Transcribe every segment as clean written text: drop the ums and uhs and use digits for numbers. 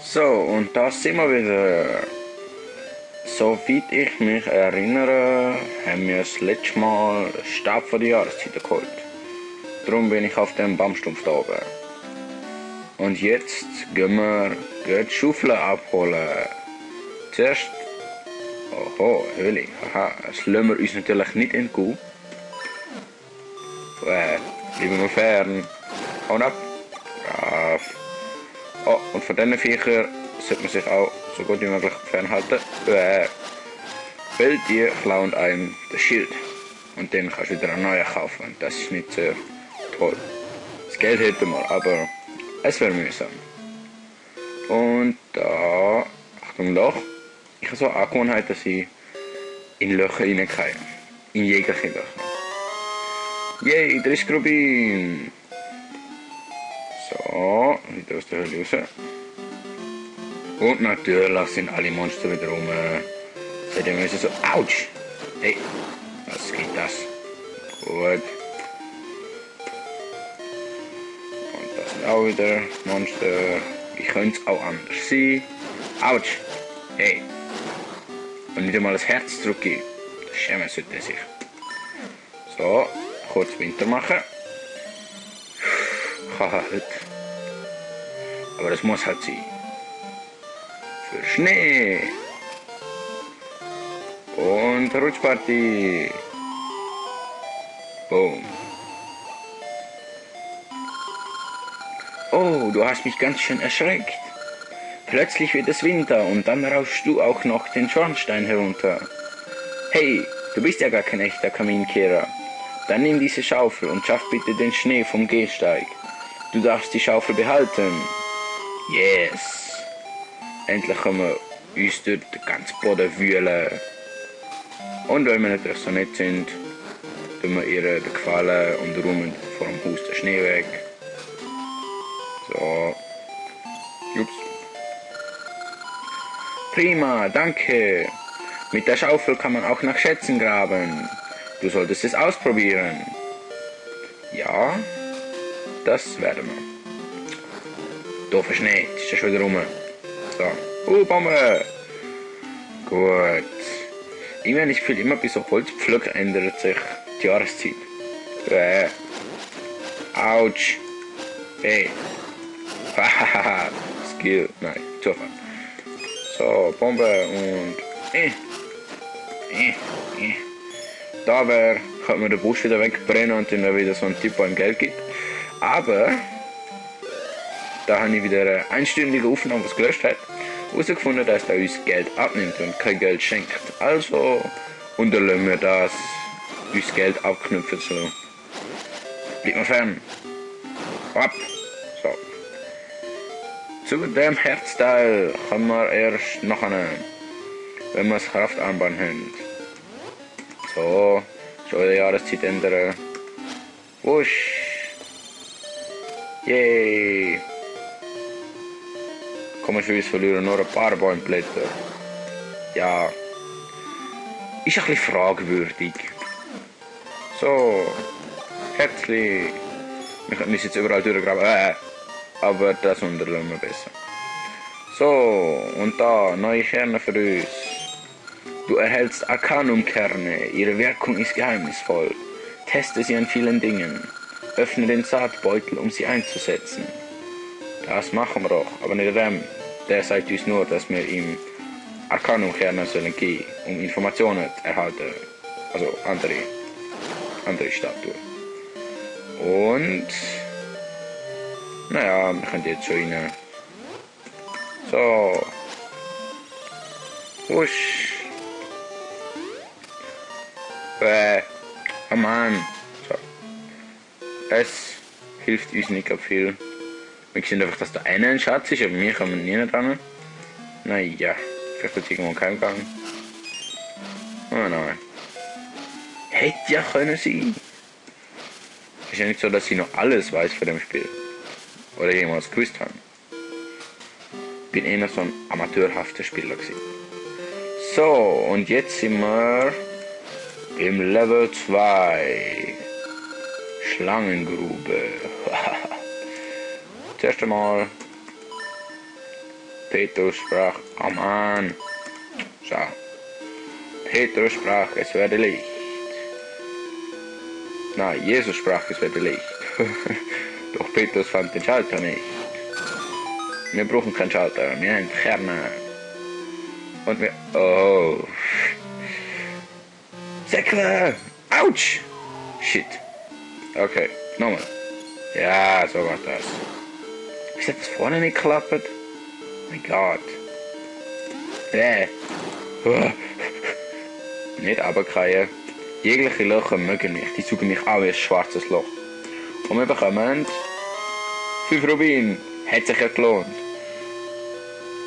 So, und da sind wir wieder. Soweit ich mich erinnere, haben wir das letzte Mal Stab von der Jahreszeit geholt. Darum bin ich auf dem Baumstumpf da oben. Und jetzt gehen wir die Schaufel abholen. Zuerst... Oho, Höhle. Haha, das lassen wir uns natürlich nicht entgehen. Bleiben wir fern. Hauen ab. Brav. Oh, und von diesen Viechern sollte man sich auch so gut wie möglich fernhalten. Weil die klauen einem das Schild. Und dann kannst du wieder einen neuen kaufen. Das ist nicht sehr toll. Das Geld hätten wir, aber es wäre mühsam. Und da, Achtung Loch. Ich habe so eine Angewohnheit, dass ich in Löcher reingehe. In jegliche Löcher. Yay, 30 Rubin! So, wieder aus der Höhle raus. Und natürlich sind alle Monster wieder rum. Seitdem müssen so, ouch! Hey, was geht das? Gut. Und das sind auch wieder Monster. Wie könnte es auch anders sein? Ouch! Hey! Und nicht einmal das Herz zurückgeben. Das schämen sollte sich. So, kurz Winter machen. Halt. Aber das muss halt sein. Für Schnee. Und Rutschparty. Boom. Oh, du hast mich ganz schön erschreckt. Plötzlich wird es Winter und dann rauschst du auch noch den Schornstein herunter. Hey, du bist ja gar kein echter Kaminkehrer. Dann nimm diese Schaufel und schaff bitte den Schnee vom Gehsteig. Du darfst die Schaufel behalten. Yes. Endlich können wir uns durch den ganzen Boden wühlen. Und wenn wir natürlich so nett sind, tun wir ihr den Gefallen und räumen vor dem Haus den Schnee weg. So. Ups. Prima, danke. Mit der Schaufel kann man auch nach Schätzen graben. Du solltest es ausprobieren. Ja, das werden wir. Doofer Schnee, ist ja schon wieder rum. So. Bombe! Gut. Ich meine, ich fühle immer, bei so Holzpflücken ändert sich die Jahreszeit. Autsch. Hey. Hahaha. Skill. Nein, Zufall. So, Bombe und... Da könnte man den Busch wieder wegbrennen und dann wäre wieder so ein Typ, der ihm Geld gibt. Aber... Da habe ich wieder eine einstündige Aufnahme, was gelöscht hat, herausgefunden, dass er uns Geld abnimmt und kein Geld schenkt. Also unterlassen wir das, uns Geld abknüpfen zu lassen. Bleibt mir fern. Ab. So. Zu dem Herzteil kommen wir erst nachher, wenn wir das Kraftarmband haben. So, schon wieder Jahreszeit ändern. Wusch. Yay. Komischerweise verlieren nur ein paar Bäumblätter. Ja. Ist ein bisschen fragwürdig. So. Herzlich. Wir müssen jetzt überall durchgraben. Aber das unterlassen wir besser. So. Und da. Neue Kerne für uns. Du erhältst Arcanum-Kerne. Ihre Wirkung ist geheimnisvoll. Teste sie an vielen Dingen. Öffne den Saatbeutel, um sie einzusetzen. Das machen wir doch, aber nicht dem. Der sagt uns nur, dass wir ihm Arcanum-Kerne sollen geben, um Informationen zu erhalten. Also andere Statuen. Und... Naja, wir können jetzt schon rein. So. Wusch. Oh Mann. So. Es hilft uns nicht viel. Wir sehen einfach, dass da einer ein Schatz ist, aber mir kommen wir nie dran. Naja, vielleicht wird es irgendwo kein Gang. Oh nein. Hätte ja können sein. Ist ja nicht so, dass ich noch alles weiß von dem Spiel. Oder jemals gewusst habe. Bin eher so ein amateurhafter Spieler gewesen. So, und jetzt sind wir im Level 2. Schlangengrube. Zuerst einmal Petrus sprach, oh Mann. Schau. Petrus sprach, es werde Licht. Nein, Jesus sprach, es werde Licht. Doch Petrus fand den Schalter nicht. Wir brauchen keinen Schalter, wir haben Kerne. Und wir... Oh. Säckle! Autsch! Shit. Okay, nochmal. Ja, so war das. Wieso hat das vorne nicht geklappt? Mein Gott. Nicht runterfallen. Jegliche Löcher mögen mich. Die suchen mich auch wie ein schwarzes Loch. Und wir bekommen 5 Rubin. Hat sich ja gelohnt.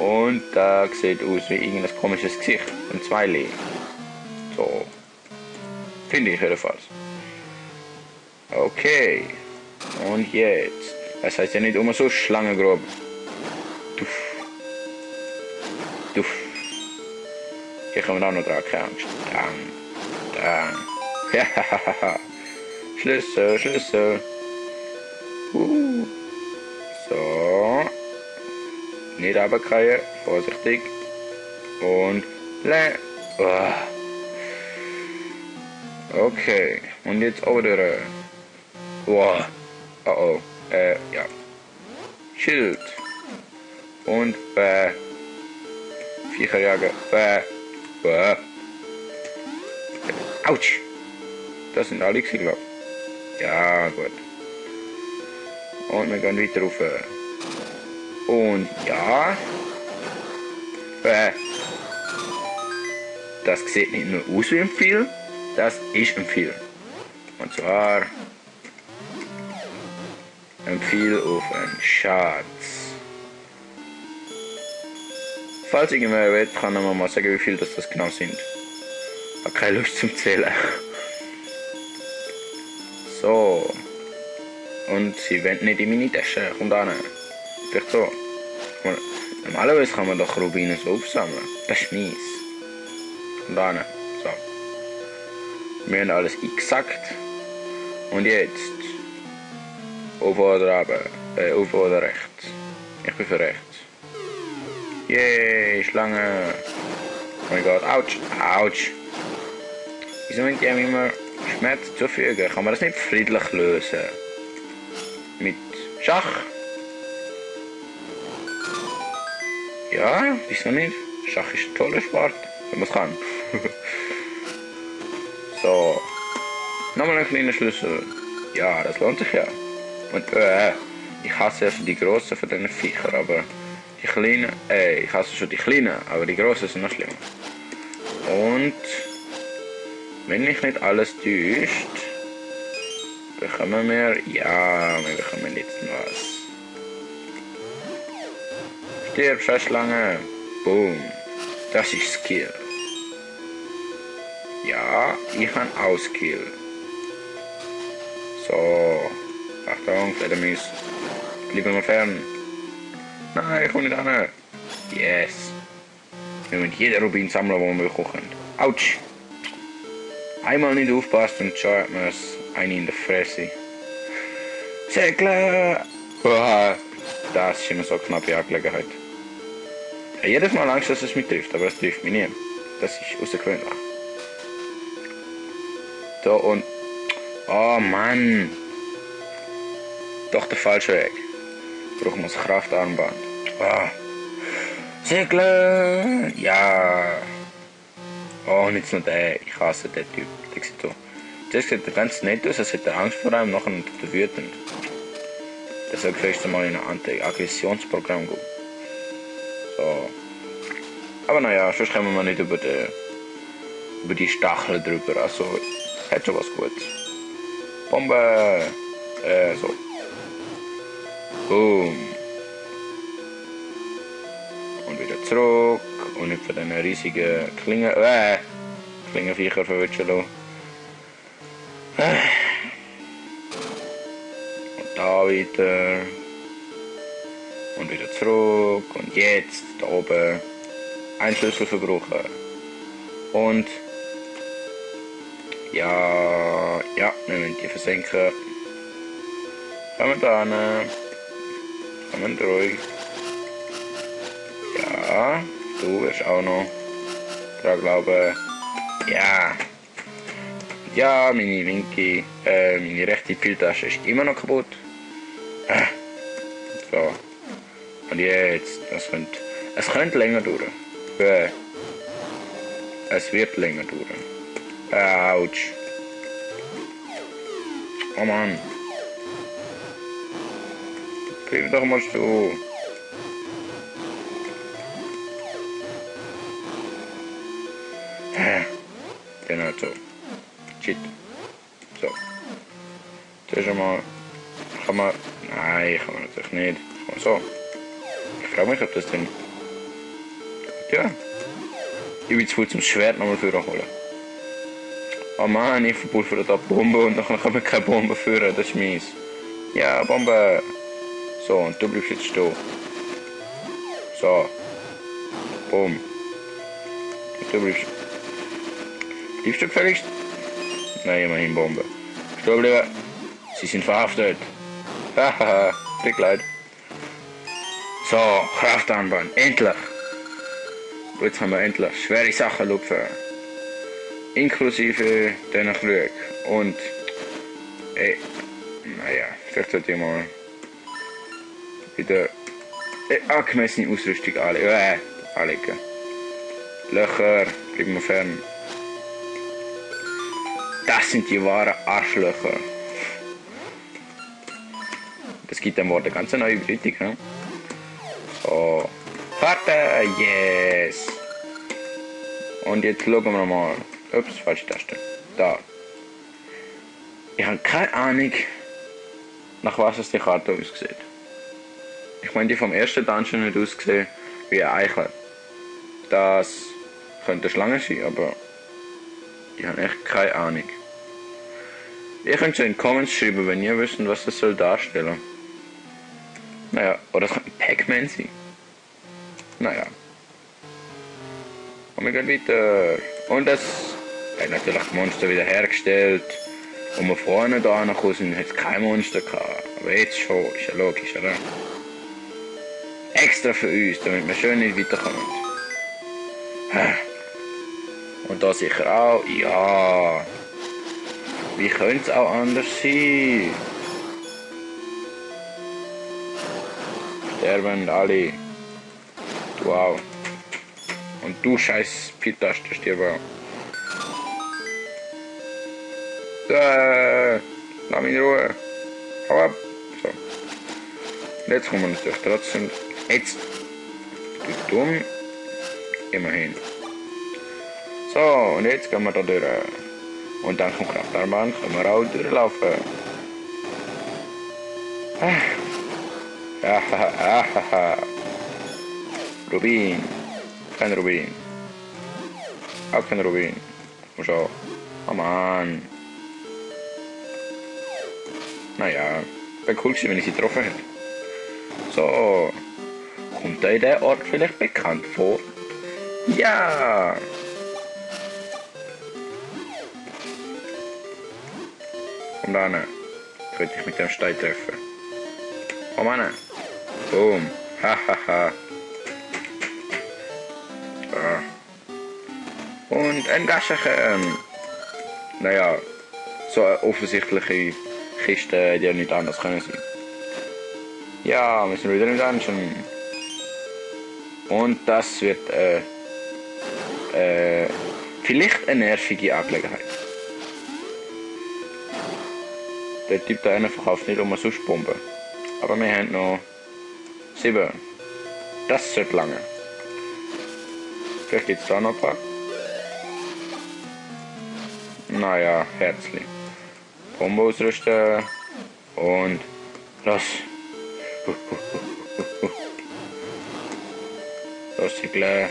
Und da sieht aus wie irgendein komisches Gesicht. Ein Zweili. So. Finde ich jedenfalls. Okay. Und jetzt. Das heißt ja nicht immer so Schlangengrob. Duff. Duff. Hier kommen wir auch noch dran. Keine Angst. Dann. Ja. Schlüssel, Schlüssel. So. Nicht runterfallen. Vorsichtig. Und. Oh. Okay. Und jetzt oder. Wow. Oh oh. Ja. Schild. Und Viecherjäger. Autsch. Das sind alle gewesen, glaube ich. Ja, gut. Und wir gehen weiter rauf. Und ja. Das sieht nicht nur aus wie ein Pfeil, das ist ein Pfeil. Und zwar ein Pfeil auf einen Schatz. Falls irgendwer will, kann er mir mal sagen, wie viel das genau sind. Ich habe keine Lust zum Zählen. So. Und sie wollen nicht in meine Tasche. Kommt an. Vielleicht so. Normalerweise kann man doch Rubine so aufsammeln. Das ist mies. Kommt an. So. Wir haben alles eingesackt. Und jetzt. Auf oder runter. Auf oder rechts. Ich bin für rechts. Yay, Schlange. Oh mein Gott, ouch, ouch. Wieso müssen die immer Schmerz zufügen? Kann man das nicht friedlich lösen? Mit Schach? Ja, wieso nicht? Schach ist ein toller Sport, wenn man es kann. So. Nochmal ein kleiner Schlüssel. Ja, das lohnt sich ja. Und ich hasse die grossen von diesen Viechern, aber die kleinen, ich hasse schon die kleinen, aber die grossen sind noch schlimmer. Und wenn mich nicht alles täuscht, bekommen wir, ja, wir bekommen jetzt was. Stirb, Schlange. Boom. Das ist Skill. Ja, ich habe auch Skill. So. Achtung, Fledermaus. Bleiben wir fern. Nein, ich komme nicht an. Yes. Wir müssen jeden Rubin sammeln, den wir kochen können. Autsch. Einmal nicht aufpasst und schon hat man es einen in der Fresse. Säckle! Oh, das ist immer so eine knappe Angelegenheit. Ich habe jedes Mal Angst, dass es mich trifft, aber es trifft mich nie. Das ist außergewöhnlich. So und... Oh Mann! Doch der falsche Weg. Brauchen wir das Kraftarmband. Ah. Säckle! Ja! Oh, und jetzt noch der. Ich hasse den Typ. Der sieht so. Der sieht ganz nett aus, als hätte er Angst vor einem, nachher der wütend. Das soll vielleicht mal in ein Anti-Aggressionsprogramm gehen. So. Aber naja, sonst kommen wir nicht über die Stacheln drüber. Also, hat schon was Gutes. Bombe! So. Boom. Und wieder zurück. Und nicht von diesen riesigen Klingenviecher verwünschen lassen. Und da weiter. Und wieder zurück. Und jetzt, da oben, ein Schlüssel verbrauchen. Und ja, wir müssen die versenken. Kommen da hin. Kommen ruhig. Ja, du wirst auch noch dran glauben. Ja. Ja, meine rechte Pfeiltasche ist immer noch kaputt. So. Und jetzt, es könnte länger dauern. Es wird länger dauern. Autsch. Oh Mann. Bleib doch mal zu. Genau so. Shit. So. Zuerst einmal kann man... Nein, kann man natürlich nicht. So. Ich frage mich, ob das denn... Ja. Ich bin zu viel zum Schwert nochmal führen holen. Oh Mann, ich verpulvere da Bombe und dann kann man keine Bombe führen. Das ist mies. Ja, Bombe. So, und du bleibst jetzt stehen. So. Boom. Und du bleibst... Bleibst du gefälligst? Nein, immerhin Bombe. Stehen bleiben. Sie sind verhaftet. Hahaha, tut leid. So, Kraftanbahn. Endlich. Jetzt haben wir endlich schwere Sachen lupfen. Inklusive diesen Krügen. Und... naja, vielleicht sollte ich mal... wieder... angemessene Ausrüstung anlegen. Löcher, bleiben wir fern. Das sind die wahren Arschlöcher. Das gibt dem Wort eine ganz neue Bedeutung. Ne? So. Warte, yes. Und jetzt schauen wir mal. Ups, falsche Taste. Da. Ich habe keine Ahnung, nach was es die Karte aussieht. Ich meine, die vom ersten Dungeon nicht ausgesehen wie ein Eichler. Das könnte eine Schlange sein, aber ich habe echt keine Ahnung. Ihr könnt es in den Comments schreiben, wenn ihr wisst, was das soll darstellen. Naja, oder es könnte ein Pac-Man sein. Naja. Und wir gehen weiter. Und das hat natürlich die Monster wieder hergestellt. Und wir vorne da angekommen sind, hat es kein Monster gehabt. Aber jetzt schon, ist ja logisch, oder? Extra für uns, damit wir schön nicht weiterkommen. Und da sicher auch, ja. Wie könnte es auch anders sein? Sterben alle. Wow. Und du scheiß Pitaste stirb. Lass mich in Ruhe. Hau ab. So. Und jetzt kommen wir natürlich trotzdem. Jetzt. Du dumm. Immerhin. So, und jetzt gehen wir da durch. Und dann kommt Kraftanbahn, können wir auch durchlaufen. Rubin. Kein Rubin. Auch kein Rubin. Und so. Oh Mann. Naja, wäre cool gewesen, wenn ich sie getroffen hätte. So. Kommt euch der Ort vielleicht bekannt vor? Ja. Komm da hin. Könnte ich mit dem Stein treffen. Komm hin. Boom. Hahaha. Und ein Gaschen. Naja, so eine offensichtliche Kiste, die ja nicht anders können sein. Ja, wir sind wieder im Dungeon. Und das wird vielleicht eine nervige Angelegenheit. Der Typ da einer verkauft nicht sonst Bomben. Aber wir haben noch 7. Das sollte lange. Vielleicht gibt es da noch ein paar. Naja, herzlich. Bombe ausrüsten. Und los. Los, Sigler.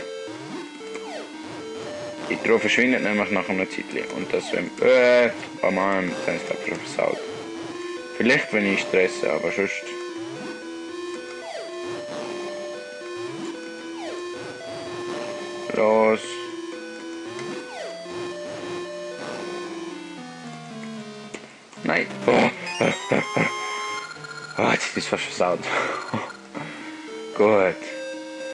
Die Truhe verschwindet nämlich nach einer Zeit. Und das wenn. Oh Mann, das ist gerade versaut. Vielleicht wenn ich stresse, aber sonst. Los. Nein. Oh, jetzt ist es fast versaut. Gut.